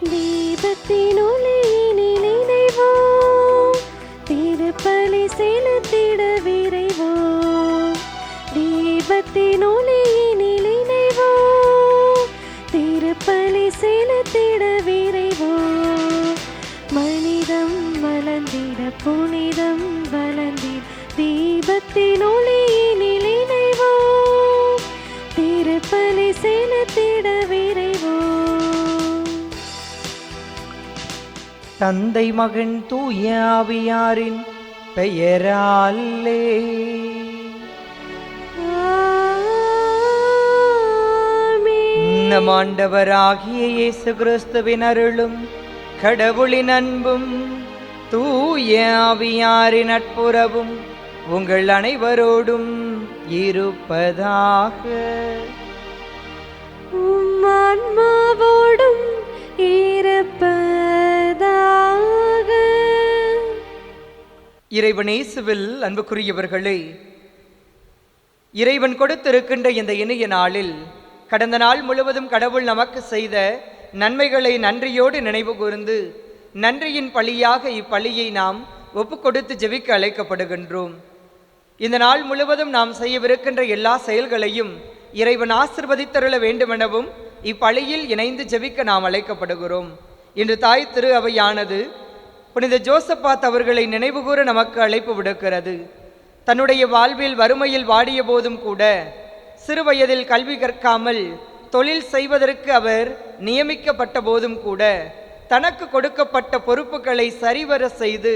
தீபத்தின் ஒளியினில் இணைவோம், திருப்பலி செலுத்திட விரைவோம். தீபத்தின் ஒளியினில் இணைவோம், திருப்பலி செலுத்திட விரைவோம். மனிதம் வளர்ந்திட புனிதம் வளர்ந்திட தீபத்தின் ஒளியினில் இணைவோம், திருப்பலி செலுத்திட விரைவோம். தந்தை மகன் தூய ஆவியாரின் பெயராலே ஆமென். நம் ஆண்டவராகிய இயேசு கிறிஸ்துவின் அருளும் கடவுளின் அன்பும் தூய ஆவியாரின் நட்புறவும் உங்கள் அனைவரோடும் இருப்பதாக. உம் ஆன்மாவோடும் இருப்பதாக. இறைவன் இயேசுவில் அன்புக்குரியவர்களே, இறைவன் கொடுத்திருக்கின்ற இந்த இனிய நாளில் கடந்த நாள் முழுவதும் கடவுள் நமக்கு செய்த நன்மைகளை நன்றியோடு நினைவு கூர்ந்து நன்றியின் பலியாக இப்பலியை நாம் ஒப்பு கொடுத்து ஜெபிக்க அழைக்கப்படுகின்றோம். இந்த நாள் முழுவதும் நாம் செய்யவிருக்கின்ற எல்லா செயல்களையும் இறைவன் ஆசிர்வதித்தருள வேண்டுமெனவும் இப்பலியில் இணைந்து ஜெபிக்க நாம் அழைக்கப்படுகிறோம். இன்று தாய் திரு அவையானது புனித ஜோசப்பாத் அவர்களை நினைவுகூர நமக்கு அழைப்பு விடுக்கிறது. தன்னுடைய வாழ்வில் வறுமையில் வாடிய போதும் கூட சிறுவயதில் கல்வி கற்காமல் தொழில் செய்வதற்கு அவர் நியமிக்கப்பட்ட போதும் கூட தனக்கு கொடுக்கப்பட்ட பொறுப்புகளை சரிவர செய்து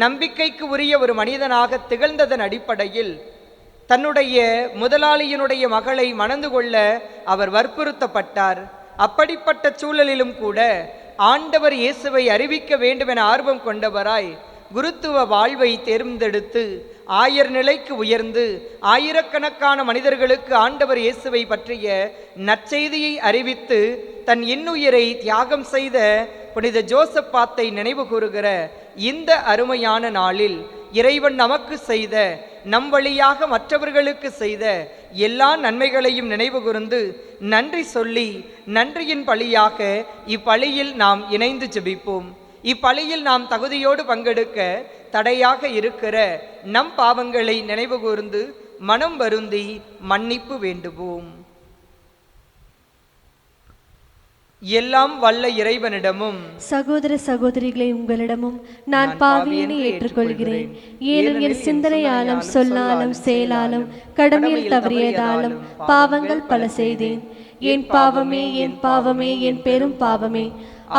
நம்பிக்கைக்கு உரிய ஒரு மனிதனாக திகழ்ந்ததன் அடிப்படையில் தன்னுடைய முதலாளியினுடைய மகளை மணந்து கொள்ள அவர் வற்புறுத்தப்பட்டார். அப்படிப்பட்ட சூழலிலும் கூட ஆண்டவர் இயேசுவை அறிவிக்க வேண்டும் என ஆர்வம் கொண்டவராய் குருத்துவ வாழ்வை தேர்ந்தெடுத்து ஆயர் நிலைக்கு உயர்ந்து ஆயிரக்கணக்கான மனிதர்களுக்கு ஆண்டவர் இயேசுவை பற்றிய நற்செய்தியை அறிவித்து தன் இன்னுயிரை தியாகம் செய்த புனித ஜோசப்பாத்தை நினைவு கூறுகிற இந்த அருமையான நாளில் இறைவன் நமக்கு செய்த நம் வழியாக மற்றவர்களுக்கு செய்த எல்லா நன்மைகளையும் நினைவு கூர்ந்து நன்றி சொல்லி நன்றியின் பலியாக இப்பலியில் நாம் இணைந்து ஜெபிப்போம். இப்பலியில் நாம் தகுதியோடு பங்கெடுக்க தடையாக இருக்கிற நம் பாவங்களை நினைவு கூர்ந்து மனம் வருந்தி மன்னிப்பு வேண்டுவோம். எல்லாம் வல்ல இறைவனிடமும் சகோதர சகோதரிகளை உங்களிடமும் நான் பாவியனை ஏற்றுக்கொள்கிறேன். ஏனெனில் என் சிந்தனையாலும் சொல்லாலும் செயலாலும் கடமையில் தவறியதாலும் பாவங்கள் பல செய்தேன். என் பாவமே என் பாவமே என் பெரும் பாவமே.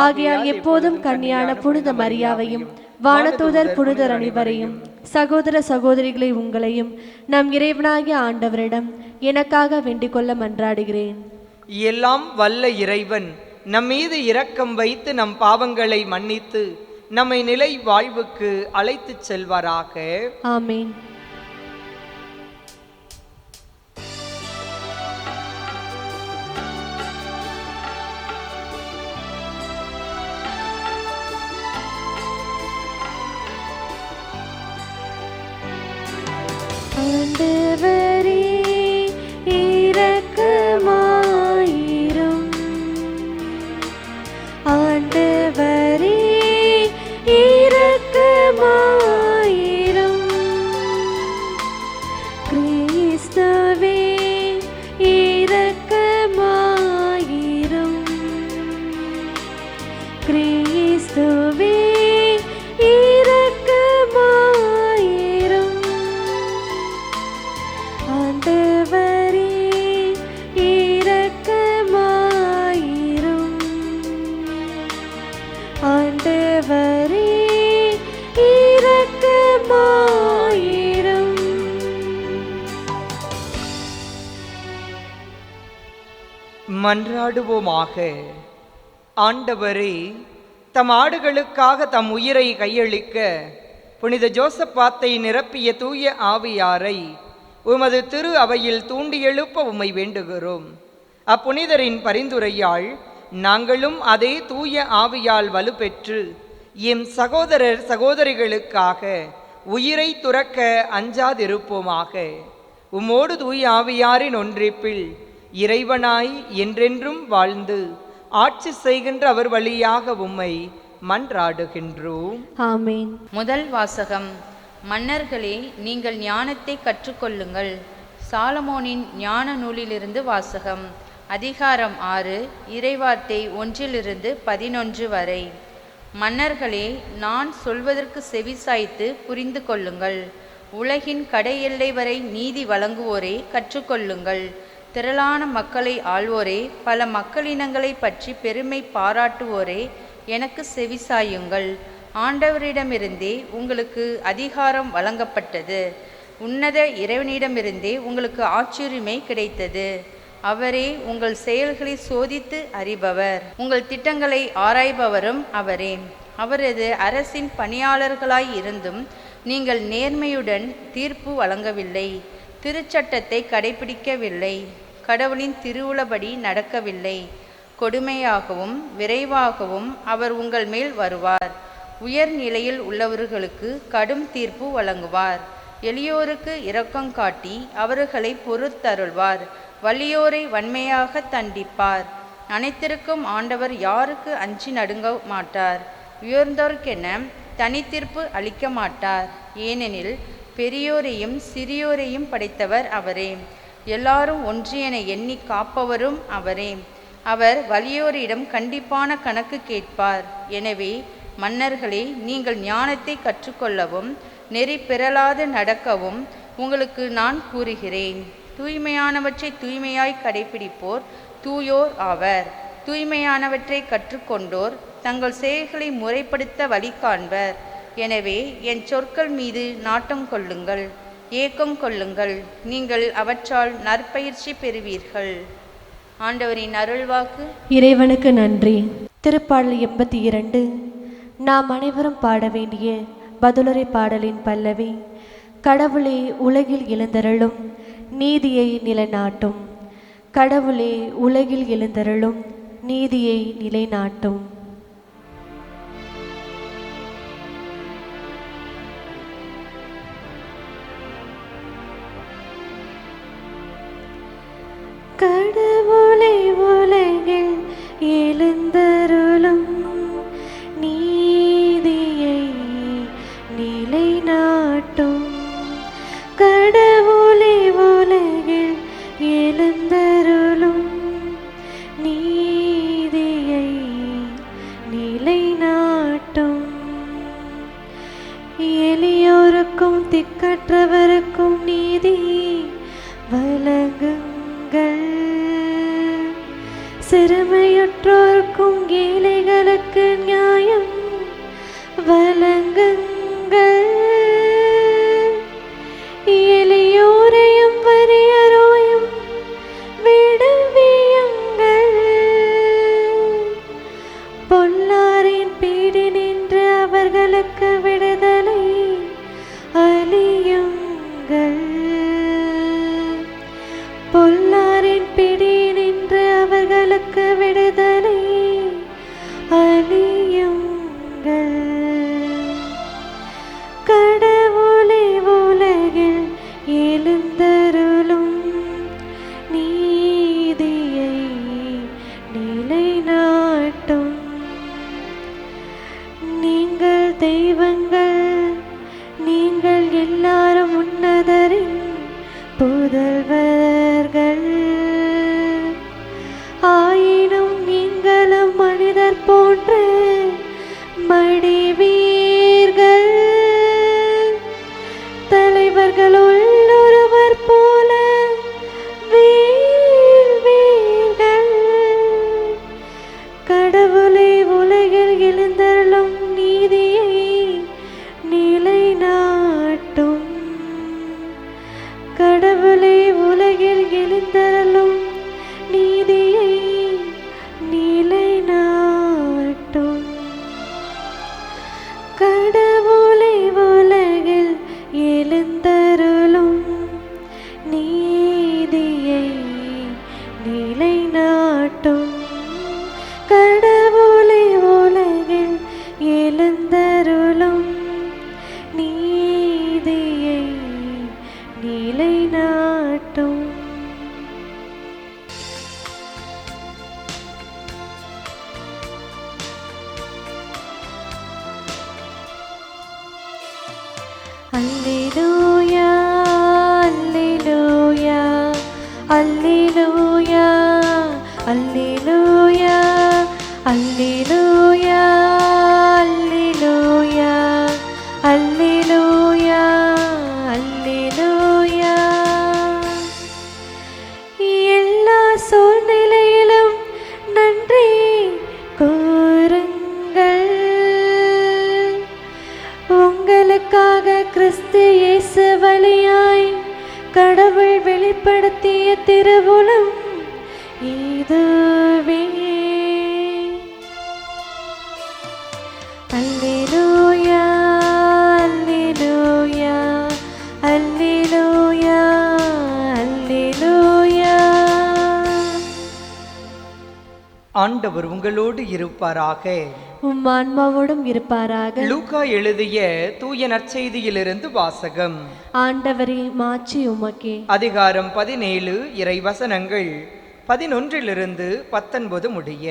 ஆகையால் எப்போதும் கன்னியான புனித மரியாவையும் வானதூதர் புனிதர் அனைவரையும் சகோதர சகோதரிகளை உங்களையும் நம் இறைவனாகிய ஆண்டவரிடம் எனக்காக வேண்டிக் கொள்ள மன்றாடுகிறேன். எல்லாம் வல்ல இறைவன் நம் மீது இரக்கம் வைத்து நம் பாவங்களை மன்னித்து நம்மை நிலை வாழ்வுக்கு அழைத்துச் செல்வாராக. ஆமென். ஆண்டவரே இரக்கமாயிரும். ஆண்டவரே இரக்கமாயிரும். கிறிஸ்துவே இரக்கமாயிரும். கிறிஸ்துவே இரக்கமாயிரும். ஆண்டவரே இரக்கமாயிரும். ஆண்டவரே இரக்கமாயிரும். மன்றாடுவோமாக. ஆண்டவரே, தம் ஆடுகளுக்காக தம் உயிரை கையளிக்க புனித ஜோசப்பாத்தை நிரப்பிய தூய ஆவியாரை உமது திரு அவையில் தூண்டி எழுப்ப உம்மை வேண்டுகிறோம். அப்புனிதரின் பரிந்துரையால் நாங்களும் அதே தூய ஆவியால் வலுப்பெற்று எம் சகோதரர் சகோதரிகளுக்காக உயிரை துறக்க அஞ்சாதிருப்போமாக. உம்மோடு தூய ஆவியாரின் ஒன்றிப்பில் இறைவனாய் என்றென்றும் வாழ்ந்து ஆட்சி செய்கின்ற அவர் வழியாக உம்மை மன்றாடுகின்றோம். ஆமென். முதல் வாசகம். மன்னர்களே, நீங்கள் ஞானத்தை கற்றுக்கொள்ளுங்கள். சாலமோனின் ஞான நூலிலிருந்து வாசகம். அதிகாரம் 6, இறைவார்த்தை 1-11 வரை. மன்னர்களே, நான் சொல்வதற்கு செவிசாய்த்து புரிந்து கொள்ளுங்கள். உலகின் கடையெல்லை வரை நீதி வழங்குவோரே கற்றுக்கொள்ளுங்கள். திரளான மக்களை ஆள்வோரே, பல மக்களினங்களை பற்றி பெருமை பாராட்டுவோரே, எனக்கு செவிசாயுங்கள். ஆண்டவரிடமிருந்தே உங்களுக்கு அதிகாரம் வழங்கப்பட்டது. உன்னத இறைவனிடமிருந்தே உங்களுக்கு ஆட்சியுரிமை கிடைத்தது. அவரே உங்கள் செயல்களை சோதித்து அறிபவர், உங்கள் திட்டங்களை ஆராய்பவரும் அவரே. அவரது அரசின் பணியாளர்களாய் இருந்தும் நீங்கள் நேர்மையுடன் தீர்ப்பு வழங்கவில்லை, திருச்சட்டத்தை கடைபிடிக்கவில்லை, கடவுளின் திருவுளபடி நடக்கவில்லை. கொடுமையாகவும் விரைவாகவும் அவர் உங்கள் மேல் வருவார். உயர் நிலையில் உள்ளவர்களுக்கு கடும் தீர்ப்பு வழங்குவார். எளியோருக்கு இரக்கம் காட்டி அவர்களை பொறுத்தருள்வார். வலியோரை வன்மையாக தண்டிப்பார். அனைத்திற்கும் ஆண்டவர் யாருக்கு அஞ்சி நடுங்க மாட்டார். உயர்ந்தோர்க்கென தனித்தீர்ப்பு அளிக்க மாட்டார். ஏனெனில் பெரியோரையும் சிறியோரையும் படைத்தவர் அவரே. எல்லாரும் ஒன்றியென எண்ணி காப்பவரும் அவரே. அவர் வலியோரிடம் கண்டிப்பான கணக்கு கேட்பார். எனவே மன்னர்களே, நீங்கள் ஞானத்தை கற்றுக்கொள்ளவும் நெறி பிறலாது நடக்கவும் உங்களுக்கு நான் கூறுகிறேன். தூய்மையானவற்றை தூய்மையாய் கடைபிடிப்போர் தூயோர் ஆவர். தூய்மையானவற்றை கற்றுக்கொண்டோர் தங்கள் செயல்களை முறைப்படுத்த வழி காண்பர். எனவே என் சொற்கள் மீது நாட்டம் கொள்ளுங்கள், ஏக்கம் கொள்ளுங்கள். நீங்கள் அவற்றால் நற்பயிற்சி பெறுவீர்கள். ஆண்டவரின் அருள்வாக்கு. இறைவனுக்கு நன்றி. திருப்பாடல் 82. நாம் அனைவரும் பாட வேண்டிய பதிலுரை பாடலின் பல்லவி. கடவுளே, உலகில் எழுந்தருளும், நீதியை நிலைநாட்டும். கடவுளே, உலகில் எழுந்தருளும், நீதியை நிலைநாட்டும். கடவுளே, உலகில் எழுந்தருளும், நீதியை நிலைநாட்டும். கடவுளே, உலகில் எழுந்தருளும், நீதியை நிலைநாட்டும். எளியோருக்கும் திக்கற்றவருக்கும் நீதி வழங்குங்கள். சிறுமையுற்றோருக்கும் ஏழைகளுக்கு நியாயம் வழங்குங்கள். எளியோரையும் வறியரோரையும் விடுவியுங்கள். பொல்லாரின் பீடி நின்று அவர்களுக்கு விடுதலை அளியுங்கள். பொல்லாரின் பிடி நின்று அவர்களுக்கு விடுதலை அளியுங்கள். கடவுளே, உலகில் எழுந்தருளும், நீதியை நிலைநாட்டும். நீங்கள் தெய்வங்கள், நீங்கள் எல்லாரும் உன்னதரின் புதல்வர்கள். ஆயினும் நீங்களும் மனிதர் போன்று மடிவீர்கள். தலைவர்களுள் ஒருவர் போல வீழ்வீர்கள். கடவுளை, உலகில் எழுந்தருளும், நீதியை நிலைநாட்டும். கடவுளை, உலகில் எழுந்தருளும், நீதியை நிலைநாட்டும். கடவுளை, உலகில் எழுந்தருளும், நீதியை நிலைநாட்டும். கடவுளை, உலகில் எழுந்தருளும், நீதியை நிலைநாட்டும். அல்லேலூயா அல்லேலூயா அல்லேலூயா அல்லேலூயா அல்லேலூயா அல்லேலூயா அல்லேலூயா அல்லேலூயா. எல்லா சூழ்நிலையிலும் நன்றி கூறுங்கள். உங்களுக்காக கிறிஸ்து இயேசு வழியாய் கடவுள் வெளிப்படுத்திய திருவுளம் இதுவே. அல்லேலூயா அல்லேலூயா அல்லேலூயா அல்லேலூயா. ஆண்டவர் உங்களோடு இருப்பாராக. உம் ஆன்மாவோடும் இருப்பாராக. லூக்கா எழுதிய தூய நற்செய்தியிலிருந்து வாசகம். ஆண்டவரே மாட்சி உமக்கே. அதிகாரம் 17 இறைவசனங்கள் 11-19 முடிய.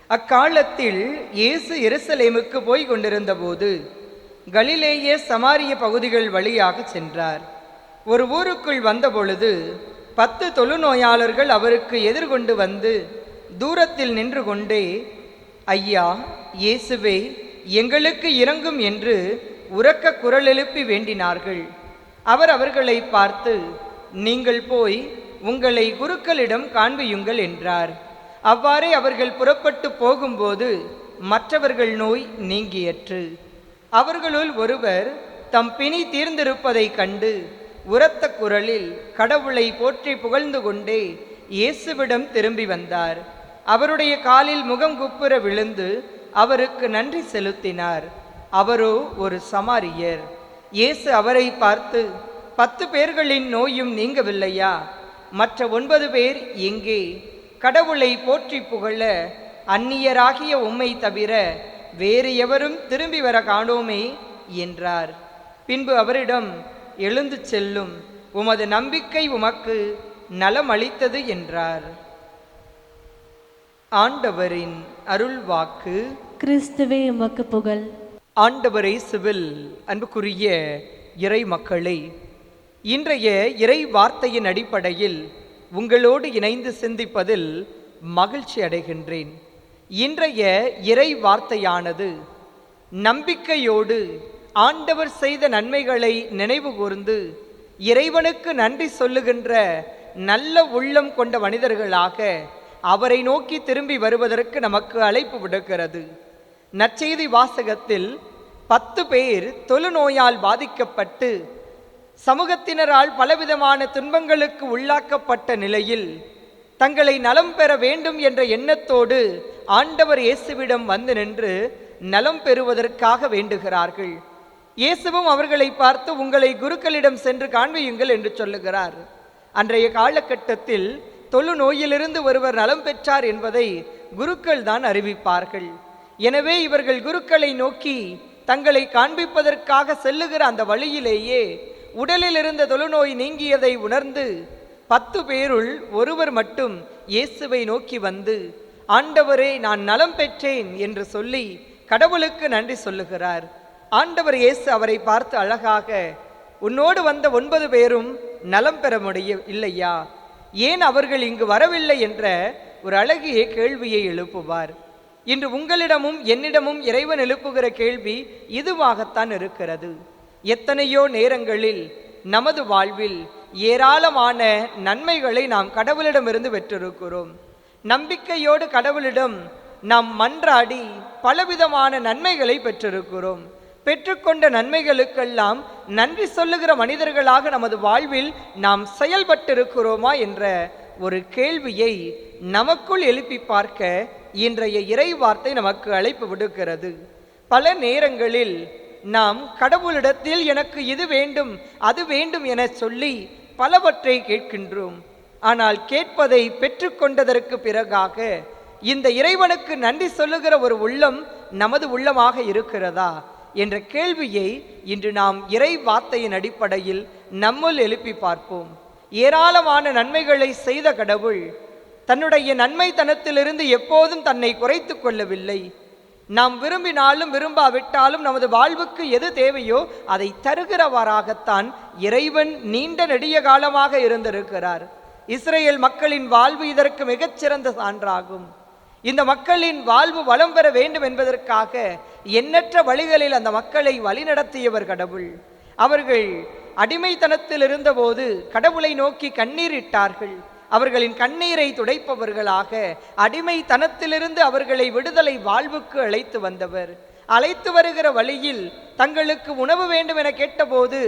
அக்காலத்தில் இயேசு எருசலேமுக்கு போய் கொண்டிருந்த போது கலிலேய சமாரிய பகுதிகள் வழியாக சென்றார். ஒரு ஊருக்குள் வந்தபொழுது 10 தொழுநோயாளர்கள் அவருக்கு எதிர்கொண்டு வந்து தூரத்தில் நின்று கொண்டே, ஐயா, இயேசுவே, எங்களுக்கு இரங்கும் என்று உரக்க குரல் எழுப்பி வேண்டினார்கள். அவர் அவர்களை பார்த்து, நீங்கள் போய் உங்களை குருக்களிடம் காண்பியுங்கள் என்றார். அவ்வாறே அவர்கள் புறப்பட்டு போகும்போது மற்றவர்கள் நோய் நீங்கியற்று. அவர்களுள் ஒருவர் தம் பிணி தீர்ந்திருப்பதை கண்டு உரத்த குரலில் கடவுளை போற்றி புகழ்ந்து கொண்டே இயேசுவிடம் திரும்பி வந்தார். அவருடைய காலில் முகங்குப்புற விழுந்து அவருக்கு நன்றி செலுத்தினார். அவரோ ஒரு சமாரியர். இயேசு அவரை பார்த்து, 10 பேர்களின் நோயும் நீங்கவில்லையா? மற்ற 9 பேர் எங்கே? கடவுளை போற்றி புகழ அந்நியராகிய உம்மை தவிர வேறு எவரும் திரும்பி வர காணோமே என்றார். பின்பு அவரிடம், எழுந்து செல்லும், உமது நம்பிக்கை உமக்கு நலம் அளித்தது என்றார். ஆண்டவரின் அருள்வாக்கு. கிறிஸ்துவே உமக்கு புகழ். ஆண்டவரை சிவில் அன்புக்குரிய இறை மக்களை, இன்றைய இறை வார்த்தையின் அடிப்படையில் உங்களோடு இணைந்து சிந்திப்பதில் மகிழ்ச்சி அடைகின்றேன். இன்றைய இறை வார்த்தையானது நம்பிக்கையோடு ஆண்டவர் செய்த நன்மைகளை நினைவு கூர்ந்து இறைவனுக்கு நன்றி சொல்லுகின்ற நல்ல உள்ளம் கொண்ட மனிதர்களாக அவரை நோக்கி திரும்பி வருவதற்கு நமக்கு அழைப்பு விடுக்கிறது. நற்செய்தி வாசகத்தில் 10 பேர் தொழுநோயால் பாதிக்கப்பட்டு சமூகத்தினரால் பலவிதமான துன்பங்களுக்கு உள்ளாக்கப்பட்ட நிலையில் தங்களை நலம் பெற வேண்டும் என்ற எண்ணத்தோடு ஆண்டவர் இயேசுவிடம் வந்து நின்று நலம் பெறுவதற்காக வேண்டுகிறார்கள். இயேசுவும் அவர்களை பார்த்து, உங்களை குருக்களிடம் சென்று காண்பியுங்கள் என்று சொல்லுகிறார். அன்றைய காலகட்டத்தில் தொழுநோயிலிருந்து ஒருவர் நலம் பெற்றார் என்பதை குருக்கள் தான் அறிவிப்பார்கள். எனவே இவர்கள் குருக்களை நோக்கி தங்களை காண்பிப்பதற்காக செல்லுகிற அந்த வழியிலேயே உடலில் இருந்த தொழுநோய் நீங்கியதை உணர்ந்து 10 பேருள் ஒருவர் மட்டும் இயேசுவை நோக்கி வந்து, ஆண்டவரே, நான் நலம் பெற்றேன் என்று சொல்லி கடவுளுக்கு நன்றி சொல்லுகிறார். ஆண்டவர் இயேசு அவரை பார்த்து அழகாக, உன்னோடு வந்த 9 பேரும் நலம் பெற இல்லையா? ஏன் அவர்கள் இங்கு வரவில்லை என்ற ஒரு அழகிய கேள்வியை எழுப்புவார். இன்று உங்களிடமும் என்னிடமும் இறைவன் எழுப்புகிற கேள்வி இதுவாகத்தான் இருக்கிறது. எத்தனையோ நேரங்களில் நமது வாழ்வில் ஏராளமான நன்மைகளை நாம் கடவுளிடமிருந்து பெற்றிருக்கிறோம். நம்பிக்கையோடு கடவுளிடம் நாம் மன்றாடி பலவிதமான நன்மைகளை பெற்றிருக்கிறோம். பெற்றுக்கொண்ட நன்மைகளுக்கெல்லாம் நன்றி சொல்லுகிற மனிதர்களாக நமது வாழ்வில் நாம் செயல்பட்டிருக்கிறோமா என்ற ஒரு கேள்வியை நமக்குள் எழுப்பி பார்க்க இன்றைய இறை வார்த்தை நமக்கு அழைப்பு விடுக்கிறது. பல நேரங்களில் நாம் கடவுளிடத்தில் எனக்கு இது வேண்டும் அது வேண்டும் என சொல்லி பலவற்றை கேட்கின்றோம். ஆனால் கேட்பதை பெற்றுக்கொண்டதற்கு பிறகாக இந்த இறைவனுக்கு நன்றி சொல்லுகிற ஒரு உள்ளம் நமது உள்ளமாக இருக்கிறதா என்ற கேள்வியை இன்று நாம் இறை வார்த்தையின் அடிப்படையில் நம்முள் எழுப்பி பார்ப்போம். ஏராளமான நன்மைகளை செய்த கடவுள் தன்னுடைய நன்மைத்தனத்திலிருந்து எப்போதும் தன்னை குறைத்து கொள்ளவில்லை. நாம் விரும்பினாலும் விரும்பாவிட்டாலும் நமது வாழ்வுக்கு எது தேவையோ அதை தருகிறவராகத்தான் இறைவன் நீண்ட நெடிய காலமாக இருந்திருக்கிறார். இஸ்ரேல் மக்களின் வாழ்வு இதற்கு மிகச்சிறந்த சான்றாகும். இந்த மக்களின் வாழ்வு வளம் பெற வேண்டும் என்பதற்காக எண்ணற்ற வழிகளில் அந்த மக்களை வழிநடத்தியவர் கடவுள். அவர்கள் அடிமைத்தனத்தில் இருந்தபோது கடவுளை நோக்கி கண்ணீரிட்டார்கள். அவர்களின் கண்ணீரை துடைப்பவர்களாக அடிமைத்தனத்திலிருந்து அவர்களை விடுதலை வாழ்வுக்கு அழைத்து வந்தவர். அழைத்து வருகிற வழியில் தங்களுக்கு உணவு வேண்டும் என கேட்டபோது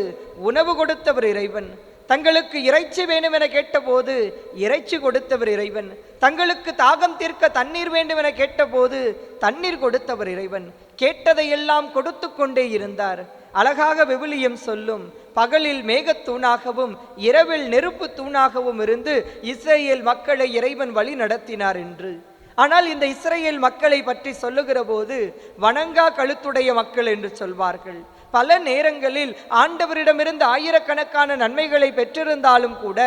உணவு கொடுத்தவர் இறைவன். தங்களுக்கு இறைச்சி வேண்டும் என கேட்டபோது இறைச்சி கொடுத்தவர் இறைவன். தங்களுக்கு தாகம் தீர்க்க தண்ணீர் வேண்டும் என கேட்டபோது தண்ணீர் கொடுத்தவர் இறைவன். கேட்டதையெல்லாம் கொடுத்து கொண்டே இருந்தார். அழகாக விவிலியம் சொல்லும், பகலில் மேகத்தூணாகவும் இரவில் நெருப்பு தூணாகவும் இருந்து இஸ்ரேல் மக்களை இறைவன் வழி நடத்தினார் என்று. ஆனால் இந்த இஸ்ரேல் மக்களை பற்றி சொல்லுகிற போது வணங்கா கழுத்துடைய மக்கள் என்று சொல்வார்கள். பல நேரங்களில் ஆண்டவரிடமிருந்து ஆயிரக்கணக்கான நன்மைகளை பெற்றிருந்தாலும் கூட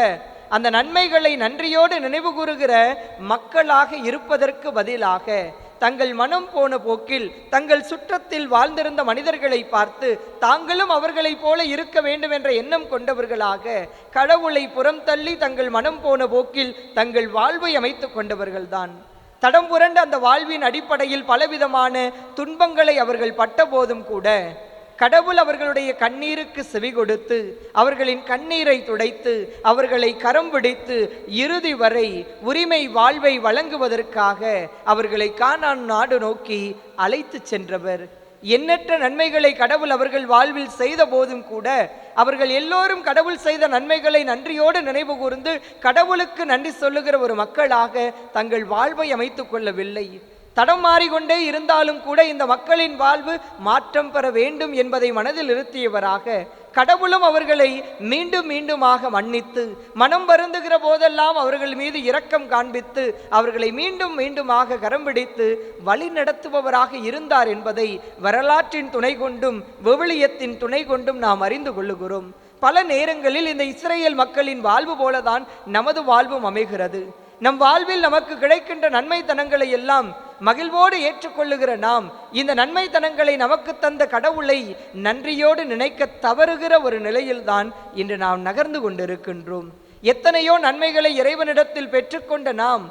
அந்த நன்மைகளை நன்றியோடு நினைவு கூறுகிற மக்களாக இருப்பதற்கு பதிலாக தங்கள் மனம் போன போக்கில் தங்கள் சுற்றத்தில் வாழ்ந்திருந்த மனிதர்களை பார்த்து தாங்களும் அவர்களைப் போல இருக்க வேண்டும் என்ற எண்ணம் கொண்டவர்களாக கடவுளை புறம் தள்ளி தங்கள் மனம் போன போக்கில் தங்கள் வாழ்வை அமைத்து கொண்டவர்கள்தான். தடம் புரண்ட அந்த வாழ்வின் அடிப்படையில் பலவிதமான துன்பங்களை அவர்கள் பட்ட போதும் கூட கடவுள் அவர்களுடைய கண்ணீருக்கு செவி கொடுத்து அவர்களின் கண்ணீரை துடைத்து அவர்களை கரம் பிடித்து இறுதி வரை உரிமை வாழ்வை வழங்குவதற்காக அவர்களை கானான் நாடு நோக்கி அழைத்து சென்றவர். எண்ணற்ற நன்மைகளை கடவுள் அவர்கள் வாழ்வில் செய்த போதும் கூட அவர்கள் எல்லோரும் கடவுள் செய்த நன்மைகளை நன்றியோடு நினைவு கூர்ந்து கடவுளுக்கு நன்றி சொல்லுகிற ஒரு மக்களாக தங்கள் வாழ்வை அமைத்துக் கொள்ளவில்லை. தடம் மாறிக்கொண்டே இருந்தாலும் கூட இந்த மக்களின் வாழ்வு மாற்றம் பெற வேண்டும் என்பதை மனதில் நிறுத்தியவராக கடவுளும் அவர்களை மீண்டும் மீண்டுமாக மன்னித்து மனம் வருந்துகிற போதெல்லாம் அவர்கள் மீது இரக்கம் காண்பித்து அவர்களை மீண்டும் மீண்டுமாக கரம் பிடித்து வழி நடத்துபவராக இருந்தார் என்பதை வரலாற்றின் துணை கொண்டும் விவிலியத்தின் துணை கொண்டும் நாம் அறிந்து கொள்ளுகிறோம். பல நேரங்களில் இந்த இஸ்ரேல் மக்களின் வாழ்வு போலதான் நமது வாழ்வும் அமைகிறது. நம் வாழ்வில் நமக்கு கிடைக்கின்ற நன்மைத்தனங்களை எல்லாம் மகிழ்வோடு ஏற்றுக்கொள்ளுகிற நாம் இந்த நன்மைத்தனங்களை நமக்கு தந்த கடவுளை நன்றியோடு நினைக்க தவறுகிற ஒரு நிலையில்தான் இன்று நாம் நகர்ந்து கொண்டிருக்கின்றோம். எத்தனையோ நன்மைகளை இறைவனிடத்தில் பெற்றுக்கொண்ட நாம்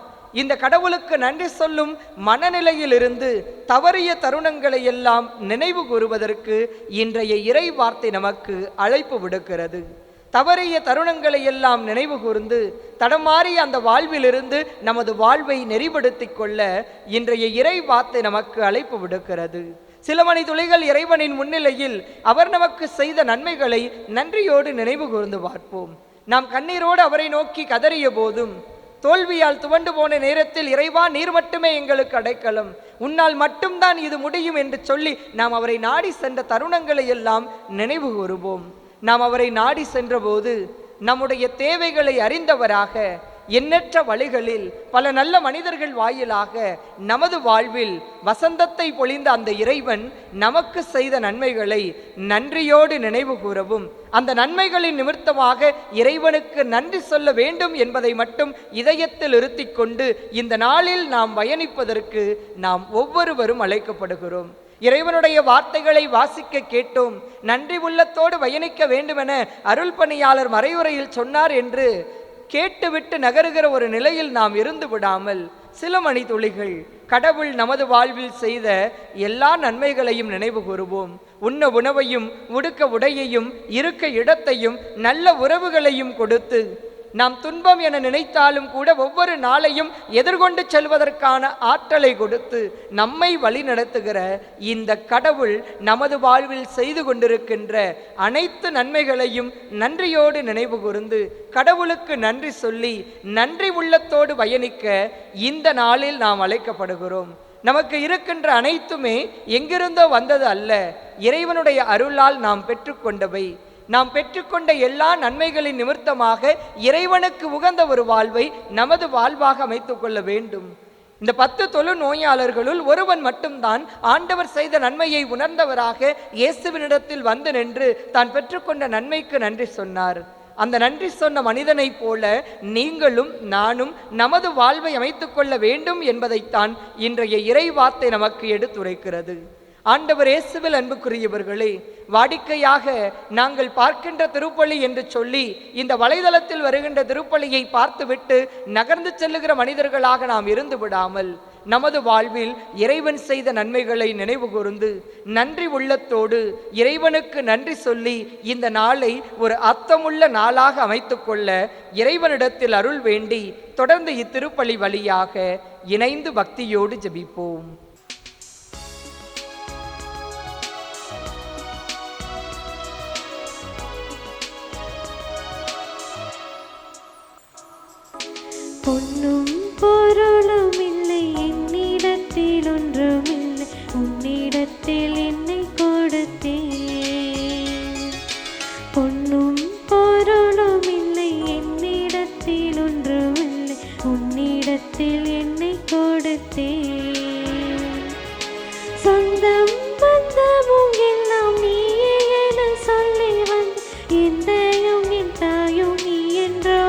இந்த கடவுளுக்கு நன்றி சொல்லும் மனநிலையில் இருந்து தவறிய தருணங்களை எல்லாம் நினைவு கூறுவதற்கு இன்றைய இறை வார்த்தை நமக்கு அழைப்பு விடுக்கிறது. தவறிய தருணங்களை எல்லாம் நினைவு கூர்ந்து தடமாறிய அந்த வாழ்விலிருந்து நமது வாழ்வை நெறிப்படுத்தி கொள்ள இன்றைய இறை வார்த்தை நமக்கு அழைப்பு விடுக்கிறது. சில மணி துளிகள் இறைவனின் முன்னிலையில் அவர் நமக்கு செய்த நன்மைகளை நன்றியோடு நினைவு கூர்ந்து பார்ப்போம். நாம் கண்ணீரோடு அவரை நோக்கி கதறிய போதும் தோல்வியால் துவண்டு போன நேரத்தில் இறைவா நீர் மட்டுமே எங்களுக்கு அடைக்கலம், உன்னால் மட்டும்தான் இது முடியும் என்று சொல்லி நாம் அவரை நாடி சென்ற தருணங்களை எல்லாம் நினைவு கூறுவோம். நாம் அவரை நாடி சென்றபோது நம்முடைய தேவைகளை அறிந்தவராக எண்ணற்ற வழிகளில் பல நல்ல மனிதர்கள் வாயிலாக நமது வாழ்வில் வசந்தத்தை பொழிந்த அந்த இறைவன் நமக்கு செய்த நன்மைகளை நன்றியோடு நினைவு கூறவும் அந்த நன்மைகளின் நிமித்தமாக இறைவனுக்கு நன்றி சொல்ல வேண்டும் என்பதை மட்டும் இதயத்தில் இருத்தி கொண்டு இந்த நாளில் நாம் பயணிப்பதற்கு நாம் ஒவ்வொருவரும் அழைக்கப்படுகிறோம். இறைவனுடைய வார்த்தைகளை வாசிக்க கேட்டோம், நன்றி உள்ளத்தோடு பயணிக்க வேண்டுமென அருள் பணியாளர் மறைவுரையில் சொன்னார் என்று கேட்டுவிட்டு நகருகிற ஒரு நிலையில் நாம் இருந்து விடாமல் சில மணி துளிகள் கடவுள் நமது வாழ்வில் செய்த எல்லா நன்மைகளையும் நினைவு கூறுவோம். உண்ண உணவையும் உடுக்க உடையையும் இருக்க இடத்தையும் நல்ல உறவுகளையும் கொடுத்து நாம் துன்பம் என நினைத்தாலும் கூட ஒவ்வொரு நாளையும் எதிர்கொண்டு செல்வதற்கான ஆற்றலை கொடுத்து நம்மை வழி நடத்துகிற இந்த கடவுள் நமது வாழ்வில் செய்து கொண்டிருக்கின்ற அனைத்து நன்மைகளையும் நன்றியோடு நினைவு கூர்ந்து கடவுளுக்கு நன்றி சொல்லி நன்றி உள்ளத்தோடு பயணிக்க இந்த நாளில் நாம் அழைக்கப்படுகிறோம். நமக்கு இருக்கின்ற அனைத்துமே எங்கிருந்தோ வந்தது அல்ல, இறைவனுடைய அருளால் நாம் பெற்றுக்கொண்டவை. நாம் பெற்றுக்கொண்ட எல்லா நன்மைகளின் நிமித்தமாக இறைவனுக்கு உகந்த ஒரு வாழ்வை நமது வாழ்வாக அமைத்துக் கொள்ள வேண்டும். இந்த 10 தொழு நோயாளர்களுள் ஒருவன் மட்டும்தான் ஆண்டவர் செய்த நன்மையை உணர்ந்தவராக இயேசுவினிடத்தில் வந்து நின்று தான் பெற்றுக்கொண்ட நன்மைக்கு நன்றி சொன்னார். அந்த நன்றி சொன்ன மனிதனைப் போல நீங்களும் நானும் நமது வாழ்வை அமைத்துக் கொள்ள வேண்டும் என்பதைத்தான் இன்றைய இறைவார்த்தை நமக்கு எடுத்துரைக்கிறது. ஆண்டவர் இயேசுவில் அன்புக்குரியவர்களே, வாடிக்கையாக நாங்கள் பார்க்கின்ற திருப்பலி என்று சொல்லி இந்த வலைதளத்தில் வருகின்ற திருப்பலியை பார்த்துவிட்டு நகர்ந்து செல்லுகிற மனிதர்களாக நாம் இருந்து விடாமல் நமது வாழ்வில் இறைவன் செய்த நன்மைகளை நினைவு கூர்ந்து நன்றி உள்ளத்தோடு இறைவனுக்கு நன்றி சொல்லி இந்த நாளை ஒரு அர்த்தமுள்ள நாளாக அமைத்துக் கொள்ள இறைவனிடத்தில் அருள் வேண்டி தொடர்ந்து இத்திருப்பலி வழியாக இணைந்து பக்தியோடு ஜெபிப்போம். பொன்னும் பொருளும் இல்லை என்னிடத்தில், ஒன்றுமில்லை உன்னிடத்தில் என்னை கொடுத்தேன். பொன்னும் பொருளும் இல்லை என்னிடத்தில், ஒன்றுமில்லை உன்னிடத்தில் என்னை கொடுத்தேன். சொந்தம் பந்தமும் எல்லாம் நீயே என சொல்லி வந்து எந்தையும் என் தாயும் நீ என்றோ,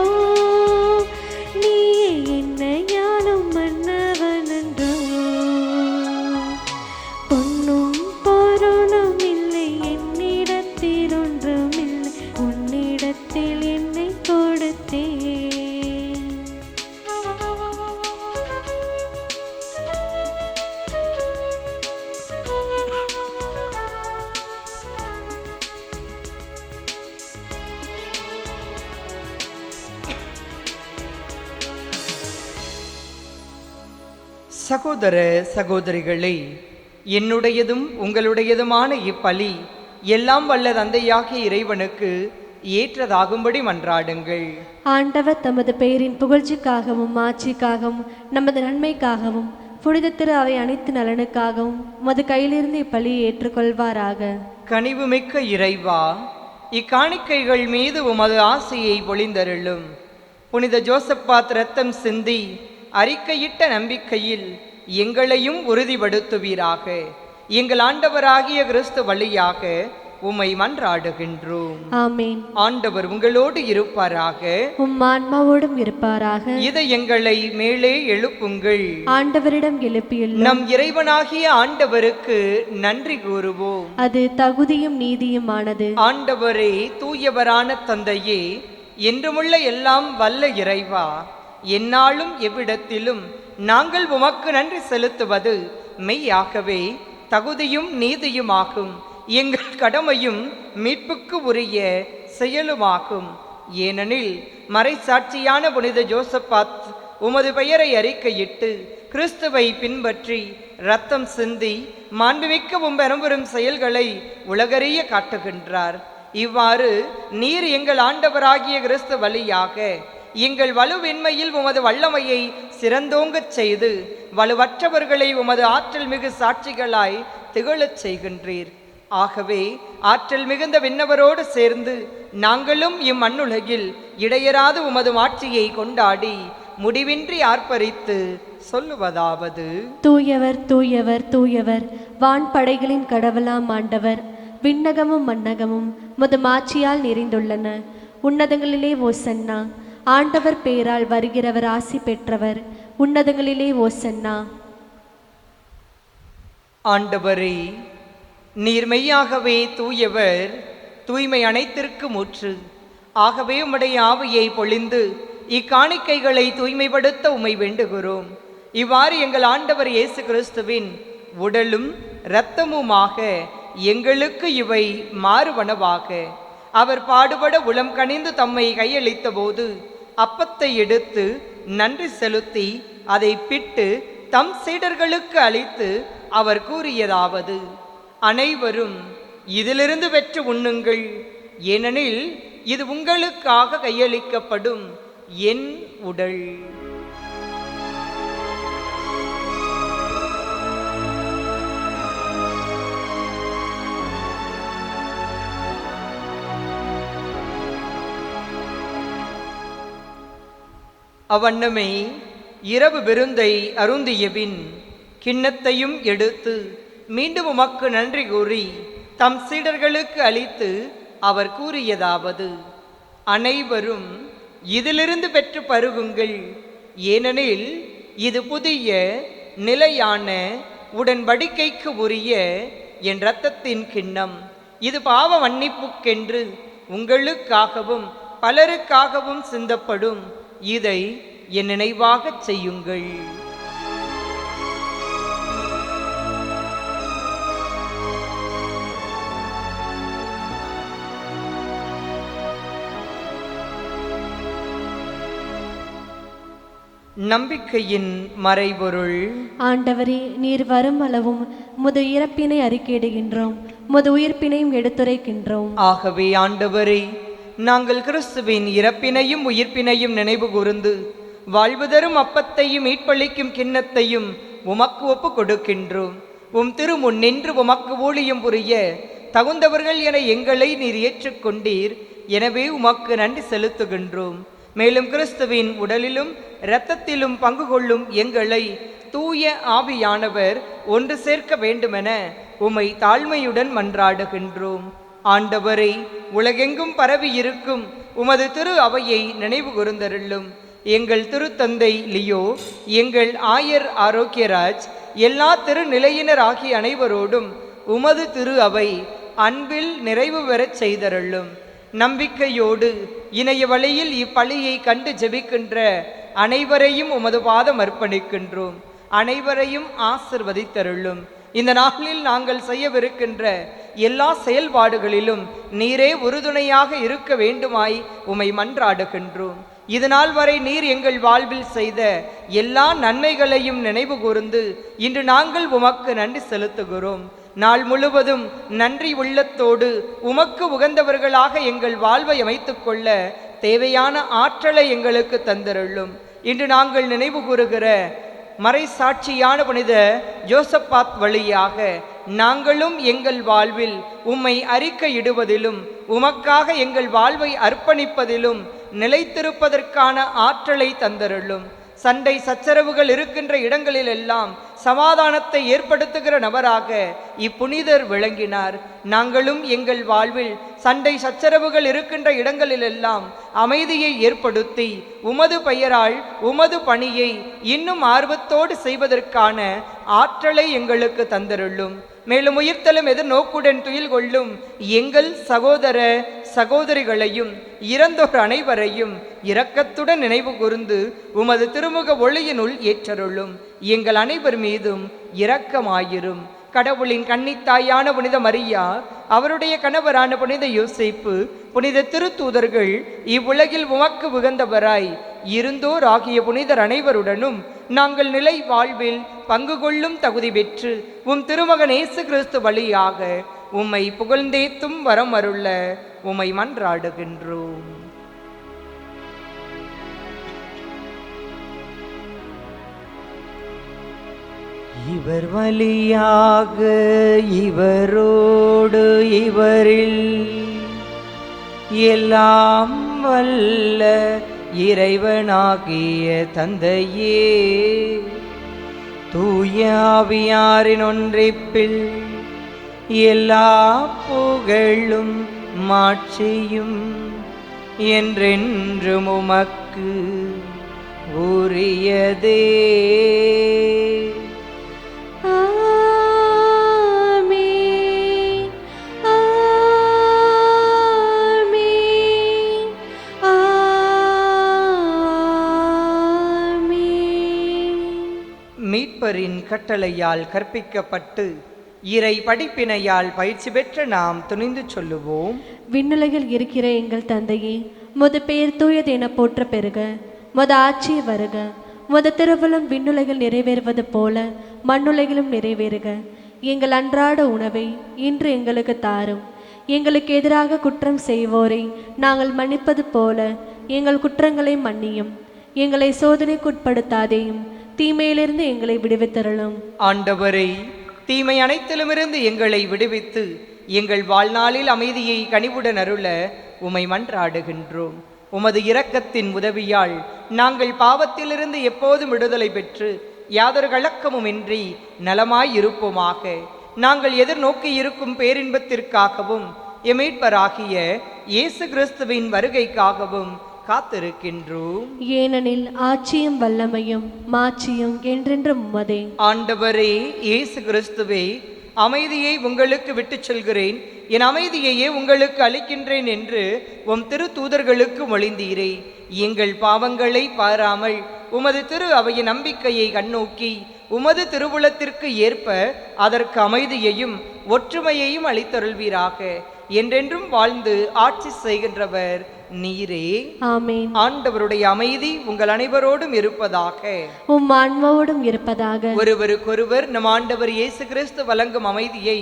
சகோதர சகோதரிகளே, என்னுடையதும் உங்களுடையதுமான இப்பலி எல்லாம் வல்ல தந்தையாகிய இறைவனுக்கு ஏற்றதாகும்படி மன்றாடுங்கள். ஆண்டவர் தமது பெயரின் புகழ்ச்சிக்காகவும் ஆட்சிக்காகவும் நமது நன்மைக்காகவும் புனித திரு அவை அனைத்து நலனுக்காகவும் உமது கையிலிருந்து இப்பலியை ஏற்றுக்கொள்வாராக. கனிவுமிக்க இறைவா, இக்காணிக்கைகள் மீது உமது ஆசையை பொழிந்தருளும். புனித ஜோசப்பாத் இரத்தம் சிந்தி அறிக்கையிட்ட நம்பிக்கையில் எங்களையும் உறுதிப்படுத்துவீராக. எங்கள் ஆண்டவராகிய கிறிஸ்து வழியாக உம்மை மன்றாடுகின்றோம். ஆமென். ஆண்டவர் உங்களோடு இருப்பாராக, உம் ஆன்மாவோடும் இருப்பாராக. இதை எங்களை மேலே எழுப்புங்கள். ஆண்டவரிடம் எழுப்பியுள்ளோம். நம் இறைவனாகிய ஆண்டவருக்கு நன்றி கூறுவோம். அது தகுதியும் நீதியுமானது. ஆண்டவரே, தூயவரான தந்தையே, என்றுமுள்ள எல்லாம் வல்ல இறைவா, எந்நாளும் எவ்விடத்திலும் நாங்கள் உமக்கு நன்றி செலுத்துவது மெய்யாகவே தகுதியும் நீதியுமாகும். எங்கள் கடமையும் மீட்புக்கு உரிய செயலுமாகும். ஏனெனில் மறைசாட்சியான புனித ஜோசப்பாத் உமது பெயரை அறிக்கையிட்டு கிறிஸ்துவை பின்பற்றி இரத்தம் சிந்தி மாண்புமிக்க பெரும்பெரும் செயல்களை உலகறிய காட்டுகின்றார். இவ்வாறு நீர் எங்கள் ஆண்டவராகிய கிறிஸ்து வழியாக எங்கள் வலுவின்மையில் உமது வல்லமையை சிறந்தோங்கச் செய்து வலுவற்றவர்களை உமது ஆற்றல் மிகு சாட்சிகளாய் திகழச் செய்கின்றீர். ஆகவே ஆற்றல் மிகுந்த விண்ணவரோடு சேர்ந்து நாங்களும் இம்மண்ணுலகில் இடையராது உமது ஆட்சியை கொண்டாடி முடிவின்றி ஆர்ப்பரித்து சொல்லுவதாவது: தூயவர் தூயவர் தூயவர், வான்படைகளின் கடவுளாம் ஆண்டவர். விண்ணகமும் மண்ணகமும் உமது மாட்சியால் நிறைந்துள்ளன. உன்னதங்களிலே ஓசன்னா. ஆண்டவர் பேரால் வருகிறவர் ஆசி பெற்றவர். உன்னதங்களிலே ஓசன்னா. ஆண்டவரே, நீர் மெய்யாகவே தூயவர், தூய்மை அனைத்திற்கு முற்று. ஆகவே உம்முடைய ஆவியை பொழிந்து இக்காணிக்கைகளை தூய்மைப்படுத்த உம்மை வேண்டுகிறோம். இவ்வாறு எங்கள் ஆண்டவர் இயேசு கிறிஸ்துவின் உடலும் இரத்தமுமாக எங்களுக்கு இவை மாறுவனவாக. அவர் பாடுபட உளம் கனிந்து தம்மை கையளித்த போது அப்பத்தை எடுத்து நன்றி செலுத்தி அதை பிட்டு தம் சீடர்களுக்கு அளித்து அவர் கூறியதாவது: அனைவரும் இதிலிருந்து பெற்று உண்ணுங்கள், ஏனெனில் இது உங்களுக்காக கையளிக்கப்படும் என் உடல். அவ்வண்ணமே இரவு விருந்தை அருந்தியபின் கிண்ணத்தையும் எடுத்து மீண்டும் உமக்கு நன்றி கூறி தம் சீடர்களுக்கு அளித்து அவர் கூறியதாவது: அனைவரும் இதிலிருந்து பெற்று பருகுங்கள். ஏனெனில் இது புதிய நிலையான உடன்படிக்கைக்கு உரிய என் இரத்தத்தின் கிண்ணம். இது பாவ மன்னிப்புக்கென்று உங்களுக்காகவும் பலருக்காகவும் சிந்தப்படும். இதை என் நினைவாகச் செய்யுங்கள். நம்பிக்கையின் மறைபொருள். ஆண்டவரே, நீர் வரும் அளவும் முது இறப்பினை அறிக்கையிடுகின்றோம், முது உயிர்ப்பினையும் எடுத்துரைக்கின்றோம். ஆகவே ஆண்டவரே, நாங்கள் கிறிஸ்துவின் இறப்பினையும் உயிர்ப்பினையும் நினைவு கூர்ந்து வாழ்வு தரும் அப்பத்தையும் மீட்பளிக்கும் கிண்ணத்தையும் உமக்கு ஒப்பு கொடுக்கின்றோம். உம் திருமுன் நின்று உமக்கு ஊழியம் புரிய தகுந்தவர்கள் என எங்களை நீர் ஏற்றுக்கொண்டீர். எனவே உமக்கு நன்றி செலுத்துகின்றோம். மேலும் கிறிஸ்துவின் உடலிலும் இரத்தத்திலும் பங்கு கொள்ளும் எங்களை தூய ஆவியானவர் ஒன்று சேர்க்க வேண்டுமென உம்மை தாழ்மையுடன் மன்றாடுகின்றோம். ஆண்டவரை, உலகெங்கும் பரவி இருக்கும் உமது திரு அவையை நினைவு கூர்ந்தருளும். எங்கள் திருத்தந்தை லியோ, எங்கள் ஆயர் ஆரோக்கியராஜ், எல்லா திருநிலையினர் ஆகிய அனைவரோடும் உமது திரு அவை அன்பில் நிறைவு பெறச் செய்தருளும். நம்பிக்கையோடு இணைய வழியில் இப்பலியை கண்டு ஜெபிக்கின்ற அனைவரையும் உமது பாதம் அர்ப்பணிக்கின்றோம். அனைவரையும் ஆசிர்வதித்தருளும். இந்த நாளில் நாங்கள் செய்யவிருக்கின்ற எல்லா செயல்பாடுகளிலும் நீரே உறுதுணையாக இருக்க வேண்டுமாய் உம்மை மன்றாடுகின்றோம். இதுநாள் வரை நீர் எங்கள் வாழ்வில் செய்த எல்லா நன்மைகளையும் நினைவு கூர்ந்து இன்று நாங்கள் உமக்கு நன்றி செலுத்துகிறோம். நாள் முழுவதும் நன்றி உள்ளத்தோடு உமக்கு உகந்தவர்களாக எங்கள் வாழ்வை அமைத்துக் கொள்ள தேவையான ஆற்றலை எங்களுக்கு தந்தருளும். இன்று நாங்கள் நினைவு கூறுகிற மறைசாட்சியான புனித ஜோசப்பாத் வழியாக நாங்களும் எங்கள் வாழ்வில் உம்மை அறிக்கையிடுவதிலும் உமக்காக எங்கள் வாழ்வை அர்ப்பணிப்பதிலும் நிலைத்திருப்பதற்கான ஆற்றலை தந்தருளும். சண்டை சச்சரவுகள் இருக்கின்ற இடங்களில் எல்லாம் சமாதானத்தை ஏற்படுத்துகிற நபராக இப்புனிதர் விளங்கினார். நாங்களும் எங்கள் வாழ்வில் சண்டை சச்சரவுகள் இருக்கின்ற இடங்களிலெல்லாம் அமைதியை ஏற்படுத்தி உமது பெயரால் உமது பணியை இன்னும் ஆர்வத்தோடு செய்வதற்கான ஆற்றலை எங்களுக்கு தந்தருளும். மேலும் உயிர்த்தலும் எதிர்நோக்குடன் துயில் கொள்ளும் எங்கள் சகோதர சகோதரிகளையும் இறந்தோர் அனைவரையும் இரக்கத்துடன் நினைவு கூர்ந்து உமது திருமுக ஒளியினுள் ஏற்றருளும். எங்கள் அனைவர் மீதும் இரக்கமாயிரும். கடவுளின் கன்னித்தாயான புனித மரியா, அவருடைய கணவரான புனித யோசேப்பு, புனித திருத்தூதர்கள், இவ்வுலகில் உமக்கு உகந்தவராய் இருந்தோர் ஆகிய புனிதர் அனைவருடனும் நாங்கள் நிலை வாழ்வில் பங்கு கொள்ளும் தகுதி பெற்று உம் திருமகன் இயேசு கிறிஸ்து வழியாக உம்மை புகழ்ந்தேத்தும் வரம் அருள உம்மை மன்றாடுகின்றோம். இவர் வழியாக இவரோடு இவரில் எல்லாம் வல்ல இறைவனாகிய தந்தையே, தூய ஆவியாரின் ஒன்றிப்பில் எல்லா புகழும் மாட்சியும் என்றென்றும் உமக்கு உரியதே. மீட்பரின் கட்டளையால் கற்பிக்கப்பட்டு இறை படிப்பினையால் பயிற்சி பெற்ற நாம் துணிந்து சொல்லுவோம். விண்ணுலகில் இருக்கிற எங்கள் தந்தையே, முது பெயர் தூயது என போற்ற பெறுக. முது ஆட்சி வருக. முது திருவுளம் விண்ணுலகில் நிறைவேறுவது போல மண்ணுலகிலும் நிறைவேறுக. எங்கள் அன்றாட உணவை இன்று எங்களுக்கு தாரும். எங்களுக்கு எதிராக குற்றம் செய்வோரை நாங்கள் மன்னிப்பது போல எங்கள் குற்றங்களை மன்னியும். எங்களை சோதனைக்குட்படுத்தாதேயும், தீமையிலிருந்து எங்களை விடுவித்தருளும். ஆண்டவரை, தீமை அனைத்திலுமிருந்து எங்களை விடுவித்து எங்கள் வாழ்நாளில் அமைதியை கனிவுடன் அருள உம்மை மன்றாடுகின்றோம். உமது இரக்கத்தின் உதவியால் நாங்கள் பாவத்திலிருந்து எப்போதும் விடுதலை பெற்று யாதொரு கலக்கமுமின்றி நலமாய் இருப்போமாக. நாங்கள் எதிர்நோக்கி இருக்கும் பேரின்பத்திற்காகவும் எம் மீட்பராகிய இயேசு கிறிஸ்துவின் வருகைக்காகவும் காத்திருக்கின்றோம். ஏனெனில் ஆட்சியும் வல்லமையும் மாட்சியும் என்றென்றும் உமதே. ஆண்டவரே இயேசு கிறிஸ்துவே, அமைதியை உங்களுக்கு விட்டுச் செல்கிறேன், என் அமைதியையே உங்களுக்கு அளிக்கின்றேன் என்று உம் திரு தூதர்களுக்கு மொழிந்தீரே. எங்கள் பாவங்களை பாராமல் உமது திரு அவையின் நம்பிக்கையை கண்ணோக்கி உமது திருவுளத்திற்கு ஏற்ப அதற்கு அமைதியையும் ஒற்றுமையையும் அளித்தருள்வீராக. என்றென்றும் வாழ்ந்து ஆட்சி செய்கின்றவர் நீரே. ஆமென். ஆண்டவருடைய அமைதி உங்கள் அனைவரோடும் இருப்பதாக. உம் ஆன்மாவோடும் இருப்பதாக. ஒருவருக்கொருவர் நம் ஆண்டவர் இயேசு கிறிஸ்து வழங்கும் அமைதியை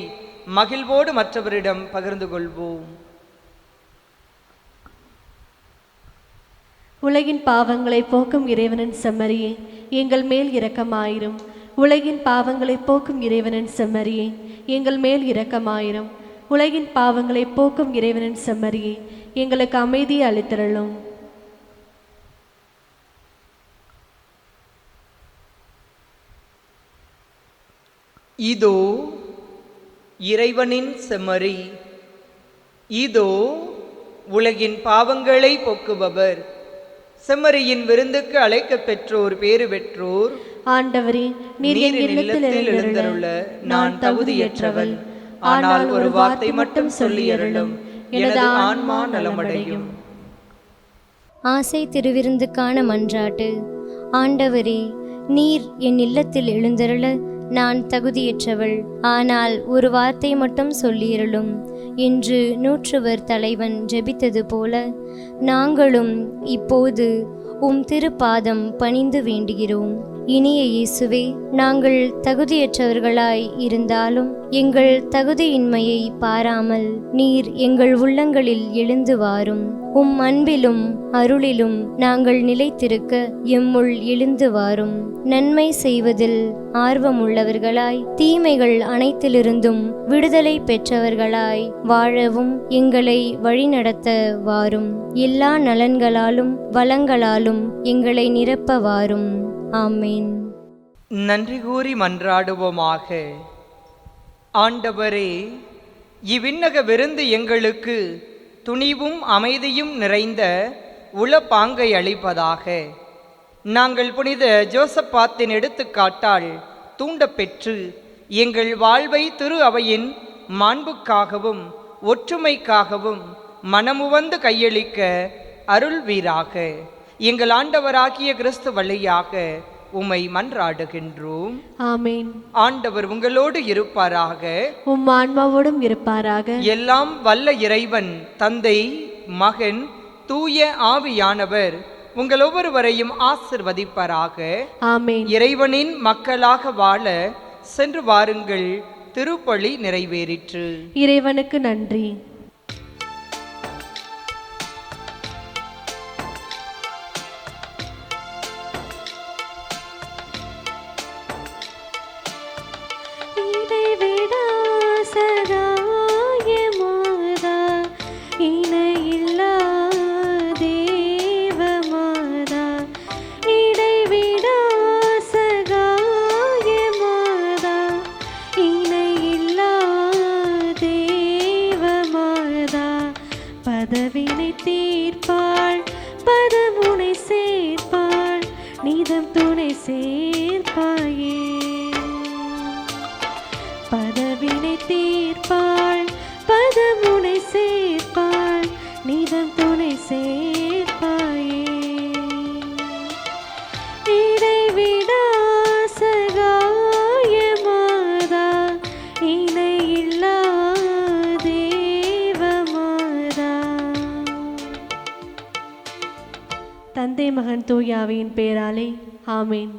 மகிழ்வோடு மற்றவரிடம் பகிர்ந்து கொள்வோம். உலகின் பாவங்களை போக்கும் இறைவனின் செம்மறியே, எங்கள் மேல் இரக்கமாயிரும். உலகின் பாவங்களை போக்கும் இறைவனின் செம்மறியே, எங்கள் மேல் இரக்கமாயிரும். உலகின் பாவங்களை போக்கும் இறைவனின் செம்மறியே, எங்களுக்கு அமைதியை அளித்தருளும். இதோ இறைவனின் செம்மறி, இதோ உலகின் பாவங்களை போக்குபவர். செம்மறியின் விருந்துக்கு அழைக்க பெற்றோர் பேறு பெற்றோர். ஆண்டவரே, நீர் என் இல்லத்தில் எழுந்தருள நான் தகுதியற்றவள். ஆனால் ஒரு வார்த்தை மட்டும் சொல்லி அருளும், எனது ஆன்மா நலமடையும். ஆசை திருவிருந்துக்கான மன்றாட்டு. ஆண்டவரே, நீர் என் இல்லத்தில் எழுந்தருள நான் தகுதியற்றவள். ஆனால் ஒரு வார்த்தை மட்டும் சொல்லியருளும் என்று நூற்றுவர் தலைவன் ஜெபித்தது போல நாங்களும் இப்போது உம் திருப்பாதம் பணிந்து வேண்டுகிறோம். இனிய இயேசுவே, நாங்கள் தகுதியற்றவர்களாய் இருந்தாலும் எங்கள் தகுதியின்மையை பாராமல் நீர் எங்கள் உள்ளங்களில் எழுந்து வாரும். உம் அன்பிலும் அருளிலும் நாங்கள் நிலைத்திருக்க எம்முள் எழுந்து வாரும். நன்மை செய்வதில் ஆர்வமுள்ளவர்களாய் தீமைகள் அனைத்திலிருந்தும் விடுதலை பெற்றவர்களாய் வாழவும் எங்களை வழிநடத்த வாரும். எல்லா நலன்களாலும் வளங்களாலும் எங்களை நிரப்ப வாரும். ஆமென். நன்றி கூறி மன்றாடுவோமாக. ஆண்டவரே, இவ்விண்ணக விருந்து எங்களுக்கு துணிவும் அமைதியும் நிறைந்த உளப்பாங்கை அளிப்பதாக. நாங்கள் புனித ஜோசப்பாத்தின் எடுத்துக்காட்டால் தூண்டப்பெற்று எங்கள் வாழ்வை திரு அவையின் மாண்புக்காகவும் ஒற்றுமைக்காகவும் மனமுவந்து கையளிக்க அருள்வீராக. எங்கள் ஆண்டவராகிய கிறிஸ்து வழியாக உம்மை மன்றாடுகின்றோம். ஆமென். ஆண்டவர் உங்களோடு இருப்பாராக. உம் ஆன்மாவோடும் இருப்பாராக. எல்லாம் வல்ல இறைவன் தந்தை, மகன், தூய ஆவியானவர் உங்கள் ஒவ்வொருவரையும் ஆசிர்வதிப்பாராக. ஆமென். இறைவனின் மக்களாக வாழ சென்று வாருங்கள். திருப்பலி நிறைவேறிற்று. இறைவனுக்கு நன்றி. பதவினை தீர்ப்பாள், பதமுனை சேர்ப்பாள், நீதம் துணை சேர்ப்பாயே. பதவினை தீர்ப்பாள், பதமுனை சேர்ப்பாள், நீதம் துணை சேர்ப்பாயே. இடைவிடா சகாய மாதா, இணையில்லா தந்தை, மகன், தூய ஆவியின் பெயராலே ஆமென்.